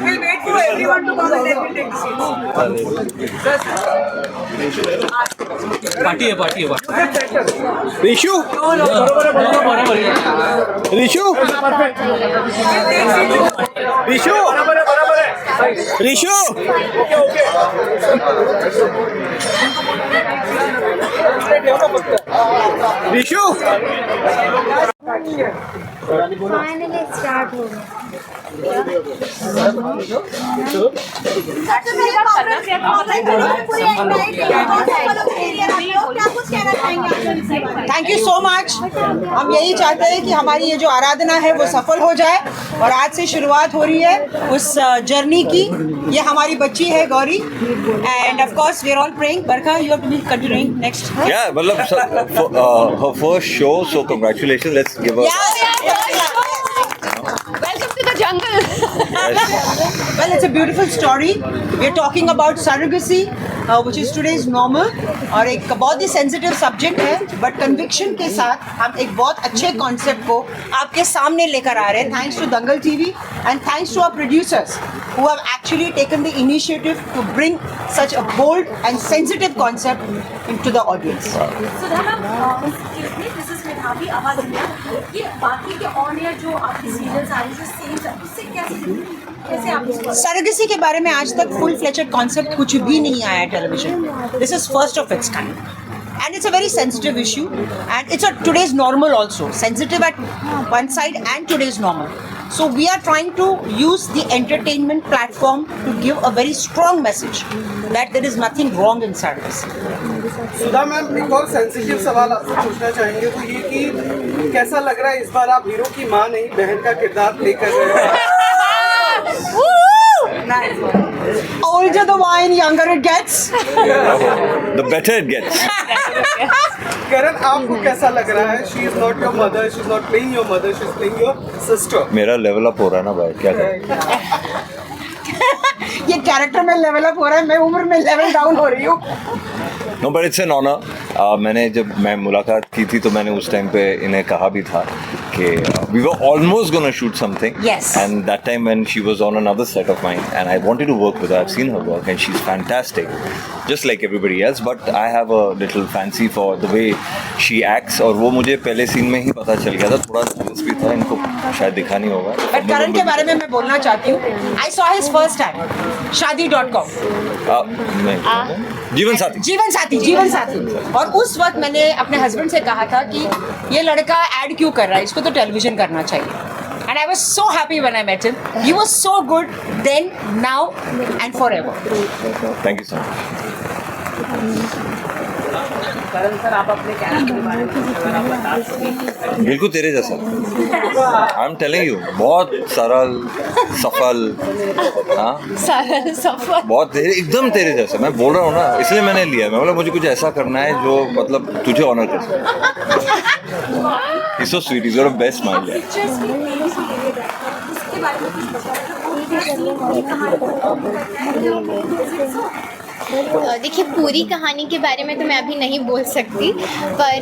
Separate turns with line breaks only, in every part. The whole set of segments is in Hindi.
We'll wait for everyone to come and then we'll take the seats.
Rishu Rishu Rishu Rishu Rishu
finally start हो गया।
Thank you so much. हम यही चाहते हैं कि हमारी ये जो आराधना है वो सफल हो जाए और आज से शुरुआत हो रही है उस जर्नी की। ये हमारी बच्ची है Gauri and of course we are all praying. बरका you have to be continuing next.
Yeah, मतलब her first show, so congratulations. Let's give her.
Welcome to the jungle.
Well, it's a beautiful story. We are talking about surrogacy, which is today's normal, और एक बहुत ही sensitive subject है, but conviction के साथ हम एक बहुत अच्छे concept को आपके सामने लेकर आ रहे हैं. Thanks to Dangal TV and thanks to our producers who have actually taken the initiative to bring such a bold and sensitive concept into the audience.
Sudha ma'am, this is मेधावी आवाज इंडिया। ये बाकी के ऑन एयर जो आपकी सीरियल्स आ रही है सेम उससे कैसे आप इसको
Surrogacy के बारे में आज तक full fledged concept कुछ भी नहीं आया है television में. This is first of its kind. And it's a very sensitive issue and it's a today's normal also. Sensitive at one side and today's normal. So we are trying to use the entertainment platform to give a very strong message that there is nothing wrong in surrogacy.
Sudha ma'am, एक और सेंसिटिव सवाल आपसे पूछना चाहेंगे तो ये कि कैसा लग रहा है इस बार आप हीरो की मां नहीं बहन का किरदार प्ले कर रहे हैं?
Older the wine, younger it gets.
The better it gets.
करण, आपको कैसा लग रहा है? She is not your mother, she is not playing your mother, she is playing your sister.
मेरा लेवल अप हो रहा है ना भाई, क्या करें?
ये कैरेक्टर में लेवल अप हो रहा है, मैं उम्र में लेवल डाउन हो रही हूँ.
No but it's an honour. मैंने जब मैं मुलाकात की थी तो मैंने उस टाइम पे इन्हें कहा भी था कि we were almost gonna shoot something
Yes.
And that time when she was on another set of mind and I wanted to work with her. I have seen her work and she is fantastic just like everybody else, but I have a little fancy for the way she acts और वो मुझे पहले सीन में ही पता चल गया था। थोड़ा जेलस भी था, इनको शायद दिखा नहीं होगा।
बट करण के बारे में मैं बोलना चाहती हूँ. I saw his first time शादी.com.
जीवन साथी
जीवन साथी. और उस वक्त मैंने अपने हस्बैंड से कहा था कि ये लड़का ऐड क्यों कर रहा है, इसको तो टेलीविजन करना चाहिए. And I was so happy when I met him. He was so good then, now and forever.
Thank you so much.
Karan sir, आप अपने कैरेक्टर के बारे में अगर आप बता सकें।
बिल्कुल तेरे जैसा। आई एम टेलिंग यू, बहुत सरल सफल, हाँ
सरल सफर।
बहुत तेरे, एकदम तेरे जैसा। मैं बोल रहा हूँ ना, इसलिए मैंने लिया। मैं बोला मुझे कुछ ऐसा करना है जो मतलब तुझे ऑनर कर सके। He's so sweet, he's got a best smile.
इसके बारे में कुछ बताओ।
देखिए, पूरी कहानी के बारे में तो मैं अभी नहीं बोल सकती, पर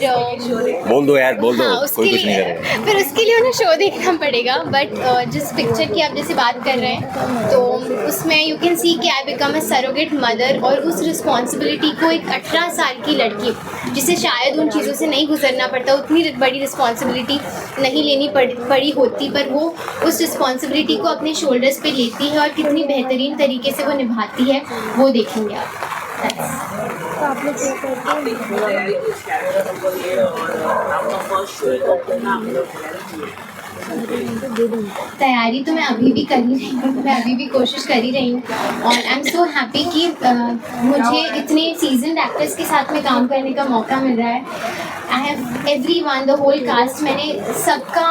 बोल दो यार, बोल दो।
हाँ, उसके
कोई कुछ नहीं
लिए
करेगा।
फिर उसके लिए उन्हें शो देखना पड़ेगा। बट जिस पिक्चर की आप जैसे बात कर रहे हैं तो उसमें यू कैन सी कि I become a surrogate mother, और उस रिस्पॉन्सिबिलिटी को एक 18 साल की लड़की जिसे शायद उन चीज़ों से नहीं गुजरना पड़ता, उतनी बड़ी रिस्पॉन्सिबिलिटी नहीं लेनी पड़ी होती, पर वो उस रिस्पॉन्सिबिलिटी को अपने शोल्डर्स पे लेती है और कितनी बेहतरीन तरीके से वो निभाती है, वो देखेंगे आप। तैयारी तो मैं अभी भी कर ही रही हूँ, मैं अभी भी कोशिश कर ही रही हूँ, और आई एम सो हैप्पी कि मुझे इतने सीजन्ड एक्टर्स के साथ में काम करने का मौका मिल रहा है। I have everyone, the whole cast, मैंने सबका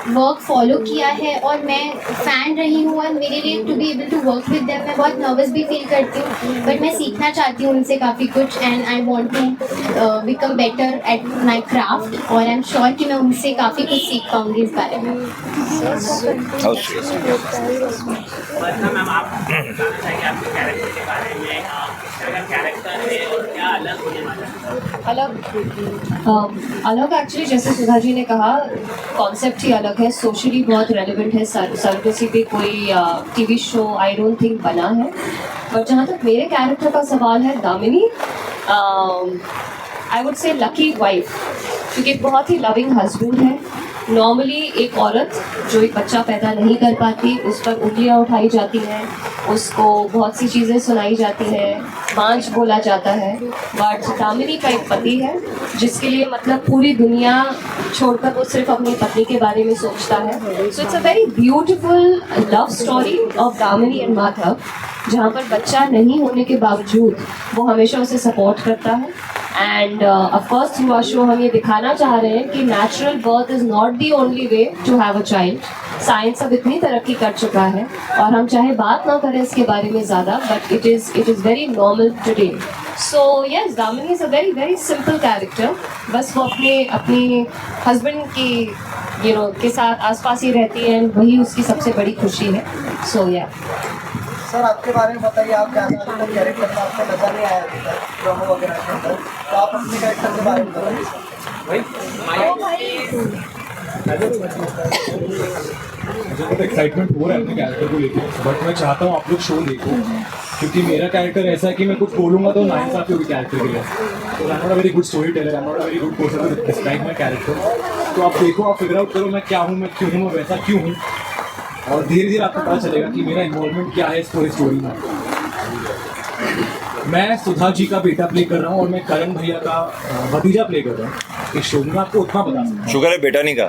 वर्क फॉलो किया है और मैं फ़ैन रही हूँ, और मेरे लिए to be able to work with them, मैं बहुत नर्वस भी फील करती हूँ, बट मैं सीखना चाहती हूँ उनसे काफ़ी कुछ, and I want to become better at my craft, और आई एम श्योर कि मैं उनसे काफ़ी कुछ सीख पाऊँगी इस बारे में।
वरना मैम, आप बताना चाहिए आपके कैरेक्टर के बारे में, किस तरह का कैरेक्टर है और क्या अलग होने वाला है?
अलग एक्चुअली जैसे सुधा जी ने कहा, कॉन्सेप्ट ही अलग
अलग है, सोशली बहुत रेलिवेंट है। सरगसी पे कोई TV show I don't think बना है। पर जहाँ तक मेरे कैरेक्टर का सवाल है, Damini I would say lucky wife, क्योंकि एक बहुत ही लविंग हस्बैंड है। नॉर्मली एक औरत जो एक बच्चा पैदा नहीं कर पाती, उस पर उंगलियां उठाई जाती हैं, उसको बहुत सी चीज़ें सुनाई जाती हैं, बांझ बोला जाता है। बट दामिनी का एक पति है जिसके लिए मतलब पूरी दुनिया छोड़कर वो सिर्फ अपनी पत्नी के बारे में सोचता है। So it's a very beautiful love story of Damini and Madhav, जहाँ पर बच्चा नहीं होने के बावजूद वो हमेशा उसे सपोर्ट करता है। And of course through our show हम ये दिखाना चाह रहे हैं कि natural birth is not the only way to have a child. Science अब इतनी तरक्की कर चुका है और हम चाहे बात ना करें इसके बारे में ज़्यादा, but it is very normal today. So yes, Damini is a very very simple character. बस वो अपने हस्बैंड की के साथ आसपास ही रहती है, वही उसकी सबसे बड़ी खुशी है। सो या
सर आपके बारे में बताइए, आप ज़्यादा कैरेक्टर में आपको नजर नहीं आया अभी तक प्रोमो वगैरह के अंदर, तो आप अपने कैरेक्टर के बारे में बताइए।
मुझे बहुत एक्साइटमेंट हो रहा है अपने कैरेक्टर को लेकर, बट मैं चाहता हूँ आप लोग शो देखो, क्योंकि मेरा कैरेक्टर ऐसा है कि मैं कुछ बोलूँगा तो नाइंसाफ़ी होगी कैरेक्टर के लिए। तो I am not a very good storyteller, I am not a very good person to describe my character. तो आप देखो, आप फिगर आउट करो मैं क्या हूँ, मैं क्यों हूँ, मैं वैसा क्यों हूँ, और धीरे धीरे आपको पता चलेगा कि मेरा इन्वॉल्वमेंट क्या है इस पूरी स्टोरी में। मैं सुधा जी का बेटा प्ले कर रहा हूँ और मैं करण भैया का भतीजा प्ले कर रहा हूँ इस शो में। आपको उतना बता सकता हूँ।
शुक्र है बेटा नहीं का।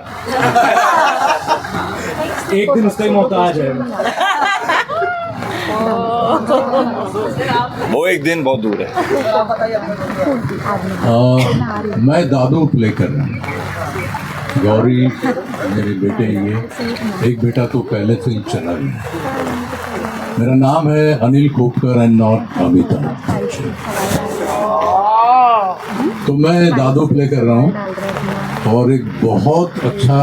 एक दिन उसका ही मौका आ जाएगा।
वो एक दिन बहुत दूर है।
मैं दादू प्ले कर रहा हूँ। गौरी मेरे बेटे, ये एक बेटा तो पहले से ही चला गया। मेरा नाम है अनिल खोपकर एंड नॉट अमिताभ। तो मैं दादू प्ले कर रहा हूँ और एक बहुत अच्छा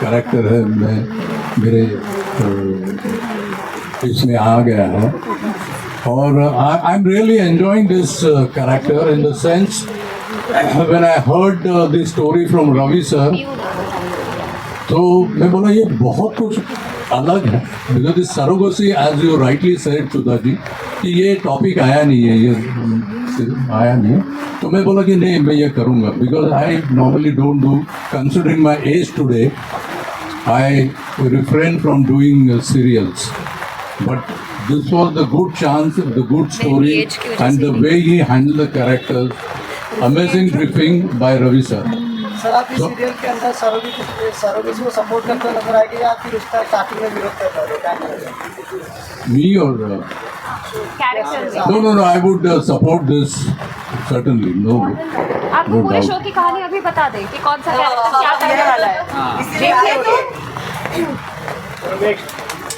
कैरेक्टर है, मैं मेरे इसमें आ गया है और I am really enjoying this character in the sense when I heard the story from Ravi sir, तो मैं बोला ये बहुत कुछ अलग है, बिकॉज इस surrogacy as you rightly said Sudha ji कि ये टॉपिक आया नहीं है, ये आया नहीं है। तो मैं बोला कि नहीं मैं ये करूँगा, because I normally don't do, considering my age today I refrain from doing serials, but this was the good chance, the good story, and the way he handled the characters, amazing briefing by Ravi sir.
Sir आप इस सीरियल के अंदर सरोगेसी को सपोर्ट करते नजर आएंगे या फिर उसका स्टार्टिंग में विरोध करता है, क्या करेंगे?
Me or no, I would support this certainly. No,
आपको
no
पूरे
doubt.
शो की कहानी अभी बता दें कि कौन सा कैरेक्टर क्या करने वाला है। देखिए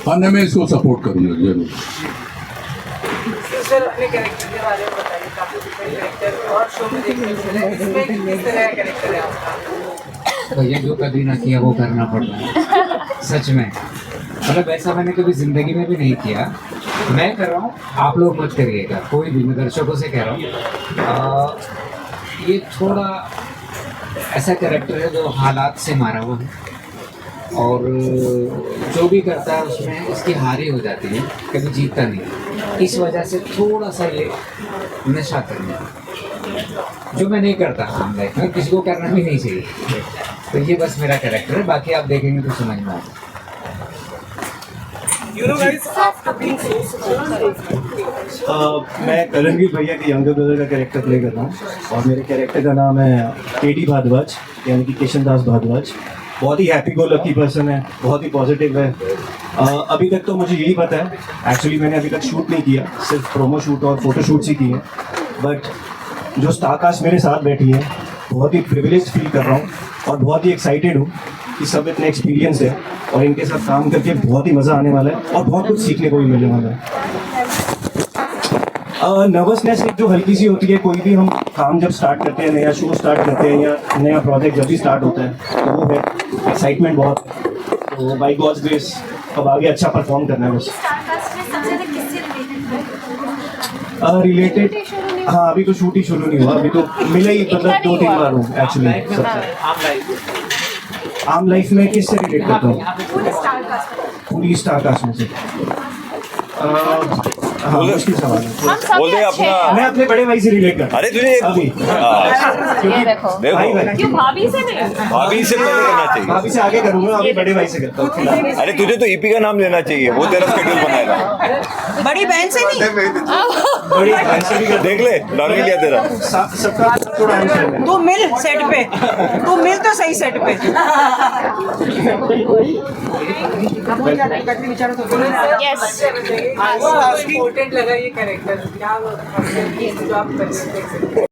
तो
हाँ, मैं इसको सपोर्ट करूँगा जरूर।
सर अपने कैरेक्टर के बारे में बताइए, काफी डिफरेंट कैरेक्टर और शो में देखने को मिले, इसमें किस तरह का कैरेक्टर है आपका?
भैया जो कभी ना किया वो करना पड़ रहा है सच में, मतलब ऐसा मैंने कभी जिंदगी में भी नहीं किया। मैं कर रहा हूँ, आप लोग मत करिएगा, कोई भी, मैं दर्शकों से कह रहा हूँ। ये थोड़ा ऐसा कैरेक्टर है जो हालात से मारा हुआ है और जो भी करता है उसमें उसकी हार ही हो जाती है, कभी जीतता नहीं। इस वजह से थोड़ा सा ये नशा करना जो मैं नहीं करता आम लाइफ में, किसी को करना भी नहीं चाहिए। तो ये बस मेरा कैरेक्टर है, बाकी आप देखेंगे तो समझ में आएगा।
मैं करणवीर भैया के यंगर ब्रदर का कैरेक्टर प्ले कर रहा हूँ और मेरे कैरेक्टर का नाम है केडी भारद्वाज, यानी कि किशन दास भारद्वाज। बहुत ही हैप्पी गो लकी पर्सन है, बहुत ही पॉजिटिव है। अभी तक तो मुझे यही पता है, एक्चुअली मैंने अभी तक शूट नहीं किया, सिर्फ प्रोमो शूट और फोटो शूट्स ही किए। बट जो स्टारकास्ट मेरे साथ बैठी है, बहुत ही प्रिविलेज फील कर रहा हूँ और बहुत ही एक्साइटेड हूँ कि सब इतने एक्सपीरियंस है और इनके साथ काम करके बहुत ही मज़ा आने वाला है और बहुत कुछ सीखने को भी मिलने वाला है। नर्वसनेस एक जो हल्की सी होती है, कोई भी हम काम जब स्टार्ट करते हैं, नया शो स्टार्ट करते हैं या नया प्रोजेक्ट जब भी स्टार्ट होता है, तो वो है एक्साइटमेंट बहुत। तो बाय गॉड्स ग्रेस अब आगे अच्छा परफॉर्म करना है बस।
स्टारकास्ट में सबसे ज्यादा किससे रिलेटेड है?
रिलेटेड हाँ, अभी तो शूट ही शुरू नहीं हुआ, अभी तो मिले ही मतलब 2-3 बार हूँ एक्चुअली सबसे। आम लाइफ में किससे रिलेट करता हूँ? पूरी स्टार कास्ट में से। हाँ, मुश्किल सवाल है।
बोल दे अपना।
मैं अपने बड़े भाई से रिलेट करता हूँ।
अरे तुझे
अभी
ये देखो
भाई भाई
क्यों भाभी से नहीं
भाभी से पहले करना चाहिए।
भाभी से आगे करूँगा, अभी बड़े भाई से करता हूँ फिलहाल।
अरे तुझे तो ईपी का नाम लेना चाहिए, वो तेरा शेड्यूल बनाएगा।
बड़ी बहन से नहीं।
बड़ी भाई से भी करता
देख ले डॉर्मी क्या तेरा।
हूँ। सबका थोड़ा आंसर है।
तू मिल सेट पे, तू मिल तो सही सेट पे।
यस
इम्पोर्टेंट लगा ये कैरेक्टर क्या